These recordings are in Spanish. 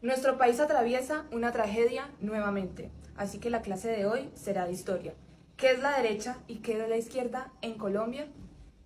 Nuestro país atraviesa una tragedia nuevamente, así que la clase de hoy será de historia. ¿Qué es la derecha y qué es la izquierda en Colombia?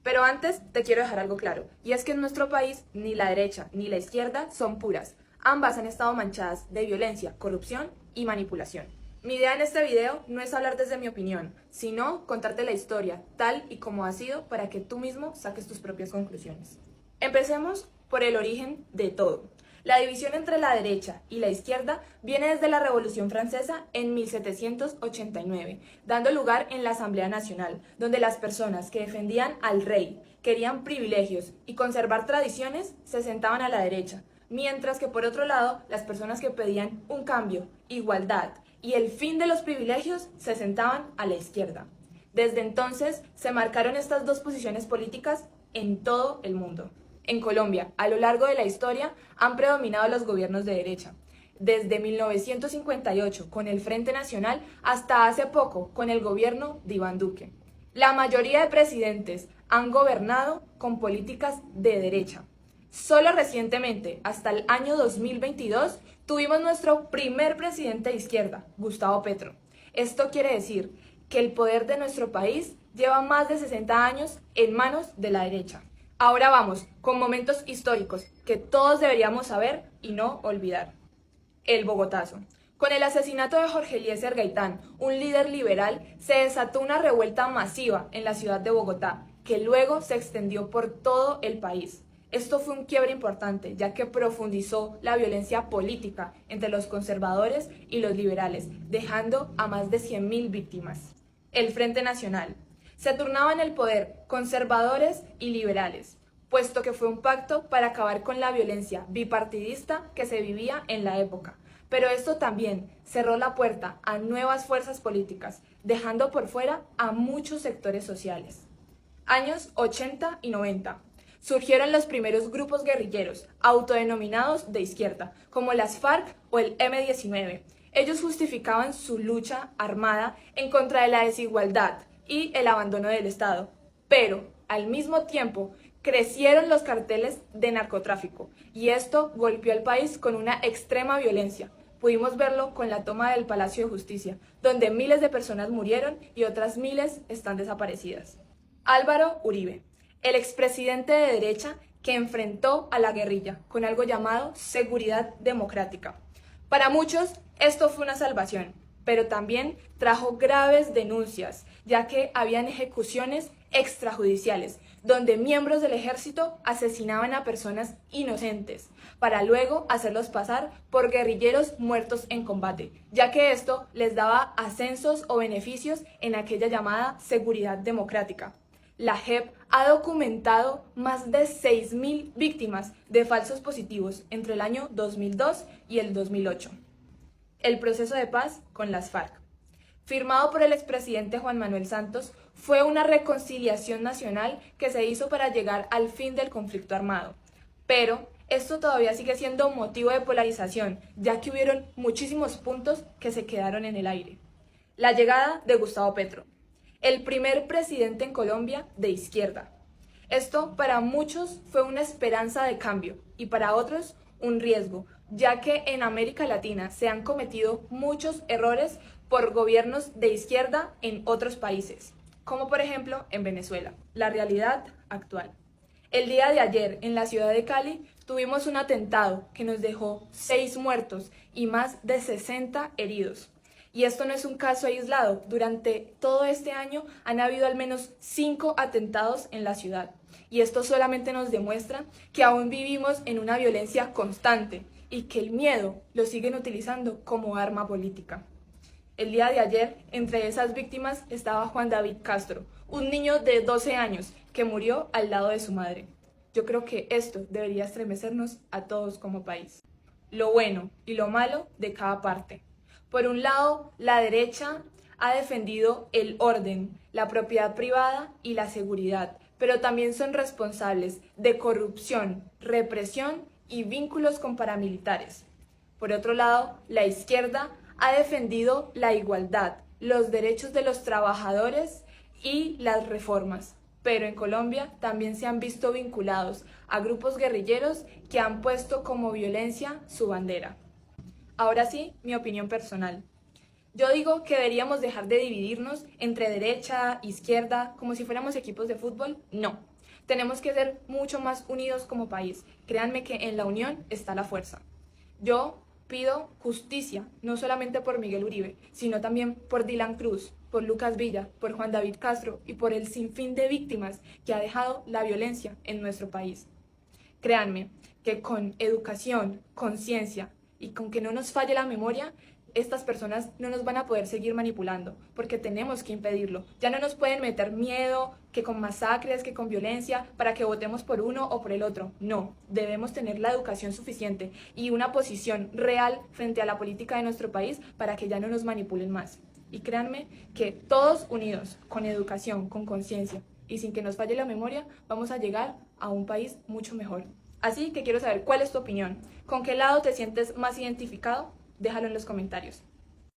Pero antes te quiero dejar algo claro, y es que en nuestro país ni la derecha ni la izquierda son puras. Ambas han estado manchadas de violencia, corrupción y manipulación. Mi idea en este video no es hablar desde mi opinión, sino contarte la historia tal y como ha sido para que tú mismo saques tus propias conclusiones. Empecemos por el origen de todo. La división entre la derecha y la izquierda viene desde la Revolución Francesa en 1789, dando lugar en la Asamblea Nacional, donde las personas que defendían al rey, querían privilegios y conservar tradiciones, se sentaban a la derecha, mientras que por otro lado, las personas que pedían un cambio, igualdad y el fin de los privilegios, se sentaban a la izquierda. Desde entonces, se marcaron estas dos posiciones políticas en todo el mundo. En Colombia, a lo largo de la historia, han predominado los gobiernos de derecha. Desde 1958, con el Frente Nacional, hasta hace poco, con el gobierno de Iván Duque. La mayoría de presidentes han gobernado con políticas de derecha. Solo recientemente, hasta el año 2022, tuvimos nuestro primer presidente de izquierda, Gustavo Petro. Esto quiere decir que el poder de nuestro país lleva más de 60 años en manos de la derecha. Ahora vamos con momentos históricos que todos deberíamos saber y no olvidar. El Bogotazo. Con el asesinato de Jorge Eliezer Gaitán, un líder liberal, se desató una revuelta masiva en la ciudad de Bogotá, que luego se extendió por todo el país. Esto fue un quiebre importante, ya que profundizó la violencia política entre los conservadores y los liberales, dejando a más de 100.000 víctimas. El Frente Nacional. Se turnaban el poder conservadores y liberales, puesto que fue un pacto para acabar con la violencia bipartidista que se vivía en la época. Pero esto también cerró la puerta a nuevas fuerzas políticas, dejando por fuera a muchos sectores sociales. Años 80 y 90. Surgieron los primeros grupos guerrilleros, autodenominados de izquierda, como las FARC o el M-19. Ellos justificaban su lucha armada en contra de la desigualdad y el abandono del Estado, pero al mismo tiempo crecieron los carteles de narcotráfico y esto golpeó al país con una extrema violencia. Pudimos verlo con la toma del Palacio de Justicia, donde miles de personas murieron y otras miles están desaparecidas. Álvaro Uribe, el expresidente de derecha que enfrentó a la guerrilla con algo llamado seguridad democrática. Para muchos esto fue una salvación, pero también trajo graves denuncias, ya que habían ejecuciones extrajudiciales, donde miembros del ejército asesinaban a personas inocentes, para luego hacerlos pasar por guerrilleros muertos en combate, ya que esto les daba ascensos o beneficios en aquella llamada seguridad democrática. La JEP ha documentado más de 6.000 víctimas de falsos positivos entre el año 2002 y el 2008. El proceso de paz con las FARC, firmado por el expresidente Juan Manuel Santos, fue una reconciliación nacional que se hizo para llegar al fin del conflicto armado. Pero esto todavía sigue siendo motivo de polarización, ya que hubieron muchísimos puntos que se quedaron en el aire. La llegada de Gustavo Petro, el primer presidente en Colombia de izquierda. Esto para muchos fue una esperanza de cambio y para otros un riesgo, ya que en América Latina se han cometido muchos errores por gobiernos de izquierda en otros países, como por ejemplo en Venezuela, la realidad actual. El día de ayer en la ciudad de Cali tuvimos un atentado que nos dejó 6 muertos y más de 60 heridos. Y esto no es un caso aislado, durante todo este año han habido al menos 5 atentados en la ciudad. Y esto solamente nos demuestra que aún vivimos en una violencia constante y que el miedo lo siguen utilizando como arma política. El día de ayer, entre esas víctimas estaba Juan David Castro, un niño de 12 años que murió al lado de su madre. Yo creo que esto debería estremecernos a todos como país. Lo bueno y lo malo de cada parte. Por un lado, la derecha ha defendido el orden, la propiedad privada y la seguridad, pero también son responsables de corrupción, represión y vínculos con paramilitares. Por otro lado, la izquierda ha defendido la igualdad, los derechos de los trabajadores y las reformas. Pero en Colombia también se han visto vinculados a grupos guerrilleros que han puesto como violencia su bandera. Ahora sí, mi opinión personal. Yo digo que deberíamos dejar de dividirnos entre derecha, izquierda, como si fuéramos equipos de fútbol. No, tenemos que ser mucho más unidos como país. Créanme que en la unión está la fuerza. Yo pido justicia, no solamente por Miguel Uribe, sino también por Dylan Cruz, por Lucas Villa, por Juan David Castro y por el sinfín de víctimas que ha dejado la violencia en nuestro país. Créanme que con educación, conciencia y con que no nos falle la memoria, estas personas no nos van a poder seguir manipulando, porque tenemos que impedirlo. Ya no nos pueden meter miedo, que con masacres, que con violencia, para que votemos por uno o por el otro. No, debemos tener la educación suficiente y una posición real frente a la política de nuestro país para que ya no nos manipulen más. Y créanme que todos unidos, con educación, con conciencia y sin que nos falle la memoria, vamos a llegar a un país mucho mejor. Así que quiero saber cuál es tu opinión. ¿Con qué lado te sientes más identificado? Déjalo en los comentarios.